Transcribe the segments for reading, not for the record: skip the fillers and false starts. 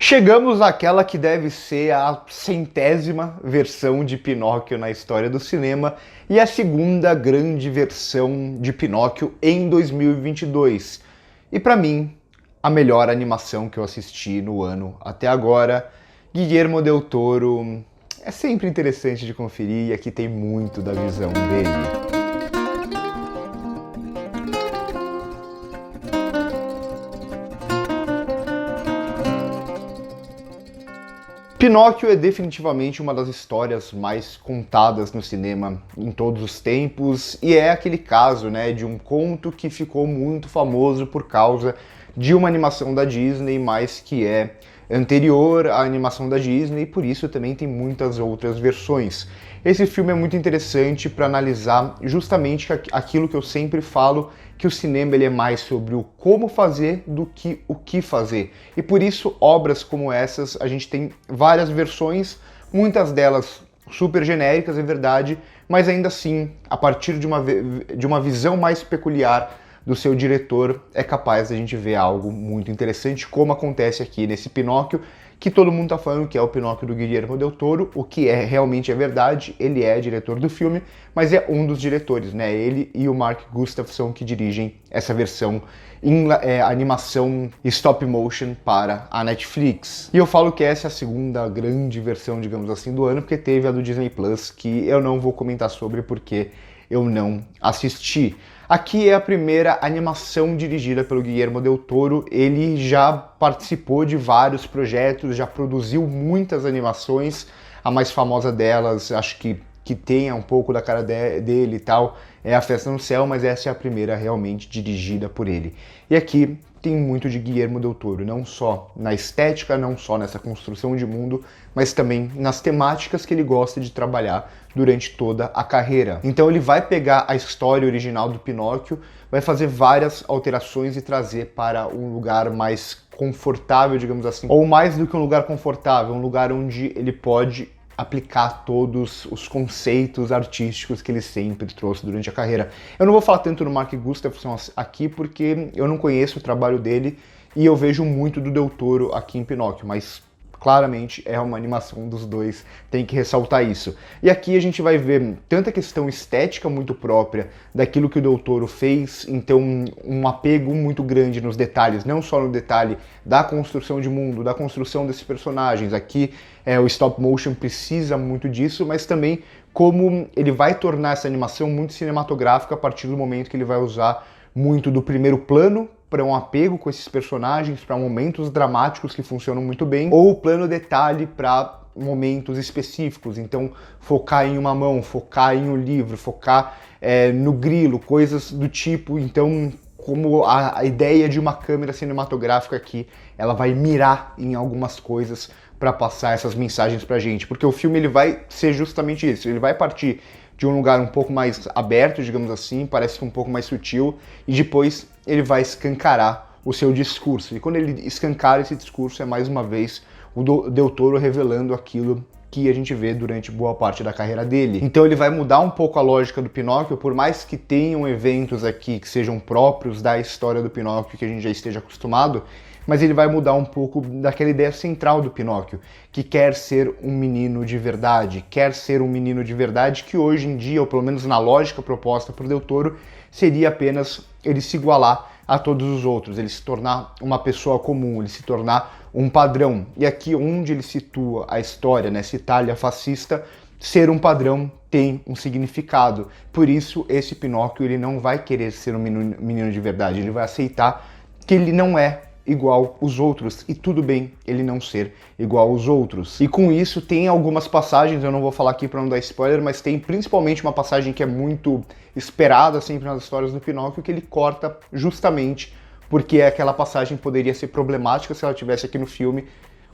Chegamos àquela que deve ser a centésima versão de Pinóquio na história do cinema e a segunda grande versão de Pinóquio em 2022. E para mim, a melhor animação que eu assisti no ano até agora. Guillermo del Toro é sempre interessante de conferir e aqui tem muito da visão dele. Pinóquio é definitivamente uma das histórias mais contadas no cinema em todos os tempos e é aquele caso, de um conto que ficou muito famoso por causa de uma animação da Disney, mas que é anterior à animação da Disney e por isso também tem muitas outras versões. Esse filme é muito interessante para analisar justamente aquilo que eu sempre falo, que o cinema ele é mais sobre o como fazer do que o que fazer. E por isso, obras como essas, a gente tem várias versões, muitas delas super genéricas, é verdade, mas ainda assim, a partir de uma visão mais peculiar do seu diretor, é capaz de a gente ver algo muito interessante, como acontece aqui nesse Pinóquio, que todo mundo tá falando que é o Pinóquio do Guillermo del Toro, o que realmente é verdade, ele é diretor do filme, mas é um dos diretores, Ele e o Mark Gustafson que dirigem essa versão em animação stop motion para a Netflix. E eu falo que essa é a segunda grande versão, digamos assim, do ano, porque teve a do Disney Plus, que eu não vou comentar sobre porque eu não assisti. Aqui é a primeira animação dirigida pelo Guillermo del Toro. Ele já participou de vários projetos, já produziu muitas animações. A mais famosa delas, acho que tenha um pouco da cara dele e tal, é A Festa no Céu, mas essa é a primeira realmente dirigida por ele. E aqui tem muito de Guillermo del Toro, não só na estética, não só nessa construção de mundo, mas também nas temáticas que ele gosta de trabalhar durante toda a carreira. Então ele vai pegar a história original do Pinóquio, vai fazer várias alterações e trazer para um lugar mais confortável, digamos assim, ou mais do que um lugar confortável, um lugar onde ele pode aplicar todos os conceitos artísticos que ele sempre trouxe durante a carreira. Eu não vou falar tanto no Mark Gustafson aqui porque eu não conheço o trabalho dele e eu vejo muito do del Toro aqui em Pinóquio, mas claramente é uma animação dos dois, tem que ressaltar isso. E aqui a gente vai ver tanta questão estética muito própria daquilo que o del Toro fez, então um apego muito grande nos detalhes, não só no detalhe da construção de mundo, da construção desses personagens. Aqui o stop motion precisa muito disso, mas também como ele vai tornar essa animação muito cinematográfica a partir do momento que ele vai usar muito do primeiro plano para um apego com esses personagens, para momentos dramáticos que funcionam muito bem, ou o plano detalhe para momentos específicos, então focar em uma mão, focar em um livro, focar no grilo, coisas do tipo. Então, como a ideia de uma câmera cinematográfica aqui, ela vai mirar em algumas coisas para passar essas mensagens pra gente, porque o filme ele vai ser justamente isso, ele vai partir de um lugar um pouco mais aberto, digamos assim, parece um pouco mais sutil, e depois ele vai escancarar o seu discurso. E quando ele escancara esse discurso, é mais uma vez o del Toro revelando aquilo que a gente vê durante boa parte da carreira dele. Então ele vai mudar um pouco a lógica do Pinóquio, por mais que tenham eventos aqui que sejam próprios da história do Pinóquio, que a gente já esteja acostumado, mas ele vai mudar um pouco daquela ideia central do Pinóquio, que quer ser um menino de verdade, que hoje em dia, ou pelo menos na lógica proposta por del Toro, seria apenas ele se igualar a todos os outros, ele se tornar uma pessoa comum, ele se tornar um padrão. E aqui onde ele situa a história, nessa Itália fascista, ser um padrão tem um significado. Por isso, esse Pinóquio ele não vai querer ser um menino de verdade, ele vai aceitar que ele não é igual os outros, e tudo bem ele não ser igual aos outros. E com isso tem algumas passagens, eu não vou falar aqui para não dar spoiler, mas tem principalmente uma passagem que é muito esperada sempre nas histórias do Pinóquio, que ele corta justamente porque aquela passagem poderia ser problemática se ela tivesse aqui no filme,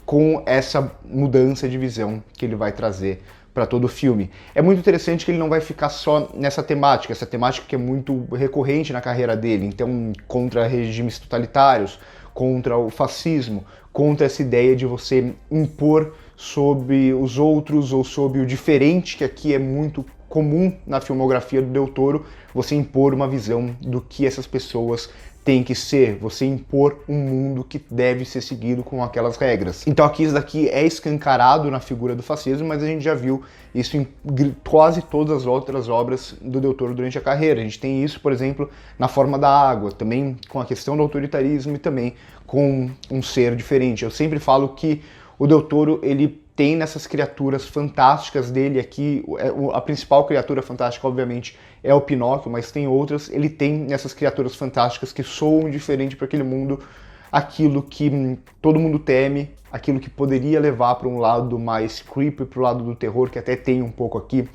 com essa mudança de visão que ele vai trazer para todo o filme. É muito interessante que ele não vai ficar só nessa temática, essa temática que é muito recorrente na carreira dele, então contra regimes totalitários, contra o fascismo, contra essa ideia de você impor sobre os outros ou sobre o diferente, que aqui é muito comum na filmografia do del Toro, você impor uma visão do que essas pessoas tem que ser, você impor um mundo que deve ser seguido com aquelas regras. Então aqui isso daqui é escancarado na figura do fascismo, mas a gente já viu isso em quase todas as outras obras do Del Toro durante a carreira. A gente tem isso, por exemplo, na Forma da Água, também com a questão do autoritarismo e também com um ser diferente. Eu sempre falo que o Del Toro, ele tem nessas criaturas fantásticas dele aqui, a principal criatura fantástica, obviamente, é o Pinóquio, mas tem outras. Ele tem nessas criaturas fantásticas que soam diferente para aquele mundo, aquilo que todo mundo teme, aquilo que poderia levar para um lado mais creepy, para o lado do terror, que até tem um pouco aqui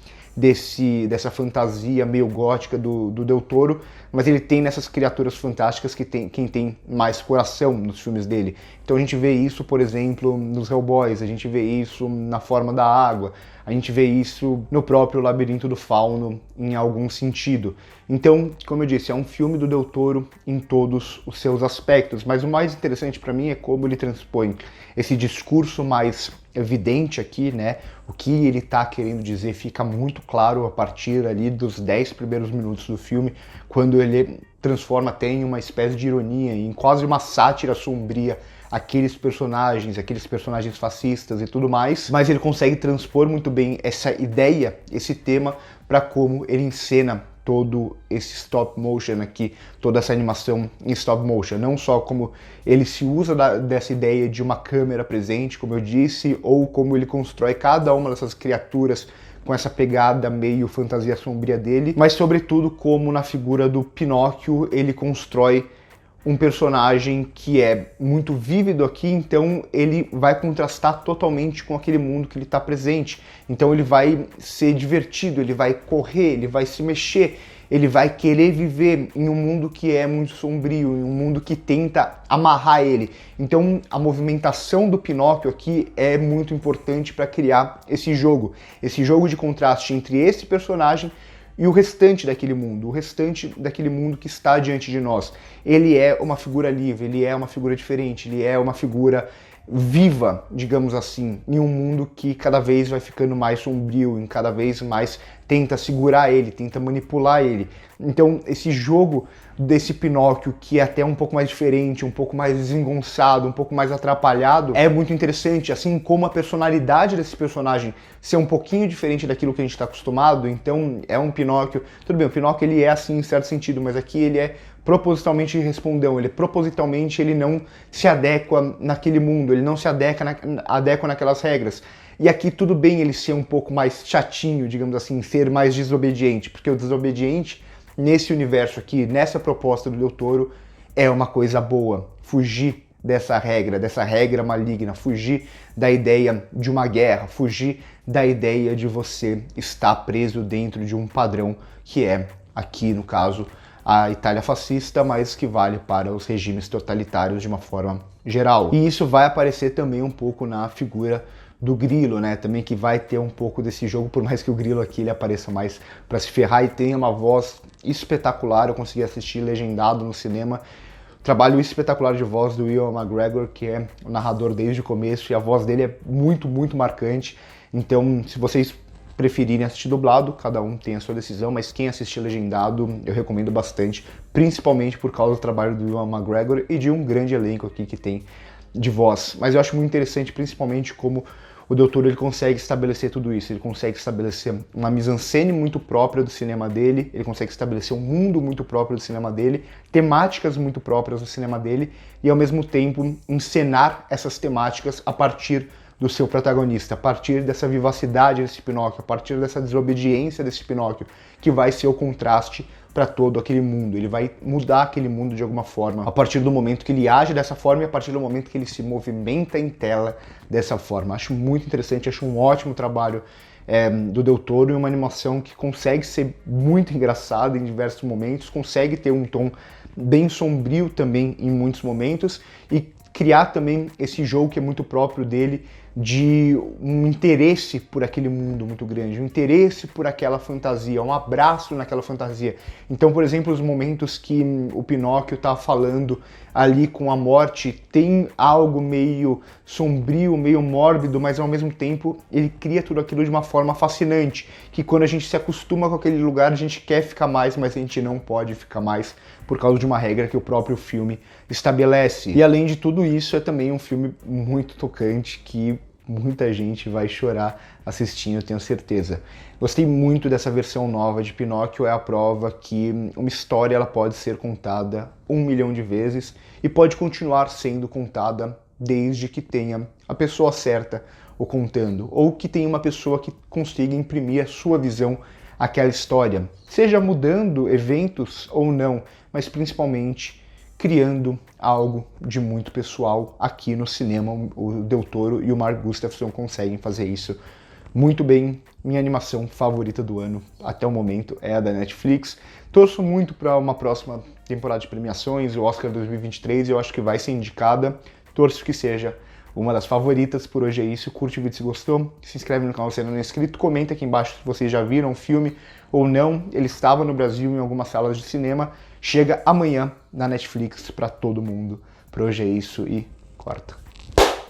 dessa fantasia meio gótica do Del Toro, mas ele tem nessas criaturas fantásticas quem tem mais coração nos filmes dele. Então a gente vê isso, por exemplo, nos Hellboys, a gente vê isso na Forma da Água, a gente vê isso no próprio Labirinto do Fauno, em algum sentido. Então, como eu disse, é um filme do Del Toro em todos os seus aspectos, mas o mais interessante para mim é como ele transpõe esse discurso mais evidente aqui, né? O que ele está querendo dizer fica muito claro a partir ali dos 10 primeiros minutos do filme, quando ele transforma até em uma espécie de ironia, em quase uma sátira sombria aqueles personagens fascistas e tudo mais, mas ele consegue transpor muito bem essa ideia, esse tema, para como ele encena todo esse stop motion aqui, toda essa animação em stop motion. Não só como ele se usa dessa ideia de uma câmera presente, como eu disse, ou como ele constrói cada uma dessas criaturas com essa pegada meio fantasia sombria dele, mas sobretudo como na figura do Pinóquio ele constrói um personagem que é muito vívido aqui, então ele vai contrastar totalmente com aquele mundo que ele está presente. Então ele vai ser divertido, ele vai correr, ele vai se mexer, ele vai querer viver em um mundo que é muito sombrio, em um mundo que tenta amarrar ele. Então a movimentação do Pinóquio aqui é muito importante para criar esse jogo de contraste entre esse personagem e o restante daquele mundo que está diante de nós. Ele é uma figura livre, ele é uma figura diferente, ele é uma figura viva, digamos assim, em um mundo que cada vez vai ficando mais sombrio, em cada vez mais tenta segurar ele, tenta manipular ele. Então esse jogo desse Pinóquio, que é até um pouco mais diferente, um pouco mais desengonçado, um pouco mais atrapalhado, é muito interessante, assim como a personalidade desse personagem ser um pouquinho diferente daquilo que a gente está acostumado. Então é um Pinóquio, tudo bem, o Pinóquio ele é assim em certo sentido, mas aqui ele é propositalmente respondão, ele não se adequa naquele mundo, ele não se adequa naquelas regras. E aqui tudo bem ele ser um pouco mais chatinho, digamos assim, ser mais desobediente, porque o desobediente nesse universo aqui, nessa proposta do Del Toro, é uma coisa boa. Fugir dessa regra maligna, fugir da ideia de uma guerra, fugir da ideia de você estar preso dentro de um padrão que é, aqui no caso, a Itália fascista, mas que vale para os regimes totalitários de uma forma geral. E isso vai aparecer também um pouco na figura do Grilo, né? Também que vai ter um pouco desse jogo, por mais que o Grilo aqui ele apareça mais para se ferrar e tenha uma voz espetacular. Eu consegui assistir legendado no cinema. Trabalho espetacular de voz do Ewan McGregor, que é o narrador desde o começo, e a voz dele é muito, muito marcante. Então, se vocês preferirem assistir dublado, cada um tem a sua decisão, mas quem assistir legendado eu recomendo bastante, principalmente por causa do trabalho do Ewan McGregor e de um grande elenco aqui que tem de voz. Mas eu acho muito interessante, principalmente como o Del Toro ele consegue estabelecer tudo isso, ele consegue estabelecer uma mise-en-scène muito própria do cinema dele, ele consegue estabelecer um mundo muito próprio do cinema dele, temáticas muito próprias do cinema dele e ao mesmo tempo encenar essas temáticas a partir do seu protagonista, a partir dessa vivacidade desse Pinóquio, a partir dessa desobediência desse Pinóquio, que vai ser o contraste para todo aquele mundo. Ele vai mudar aquele mundo de alguma forma, a partir do momento que ele age dessa forma e a partir do momento que ele se movimenta em tela dessa forma. Acho muito interessante, acho um ótimo trabalho do Del Toro e uma animação que consegue ser muito engraçada em diversos momentos, consegue ter um tom bem sombrio também em muitos momentos e criar também esse jogo que é muito próprio dele, de um interesse por aquele mundo muito grande, um interesse por aquela fantasia, um abraço naquela fantasia. Então, por exemplo, os momentos que o Pinóquio tá falando ali com a morte, tem algo meio sombrio, meio mórbido, mas ao mesmo tempo ele cria tudo aquilo de uma forma fascinante, que quando a gente se acostuma com aquele lugar, a gente quer ficar mais, mas a gente não pode ficar mais, por causa de uma regra que o próprio filme estabelece. E além de tudo isso, é também um filme muito tocante que muita gente vai chorar assistindo, eu tenho certeza. Gostei muito dessa versão nova de Pinóquio, é a prova que uma história ela pode ser contada 1 milhão de vezes e pode continuar sendo contada desde que tenha a pessoa certa o contando, ou que tenha uma pessoa que consiga imprimir a sua visão àquela história, seja mudando eventos ou não, mas principalmente criando algo de muito pessoal aqui no cinema. O Del Toro e o Mark Gustafson conseguem fazer isso muito bem. Minha animação favorita do ano até o momento é a da Netflix. Torço muito para uma próxima temporada de premiações, o Oscar 2023, eu acho que vai ser indicada. Torço que seja uma das favoritas. Por hoje é isso. Curte o vídeo se gostou, se inscreve no canal se ainda não é inscrito, comenta aqui embaixo se vocês já viram o filme ou não. Ele estava no Brasil em algumas salas de cinema, chega amanhã na Netflix para todo mundo. Por hoje é isso e corta.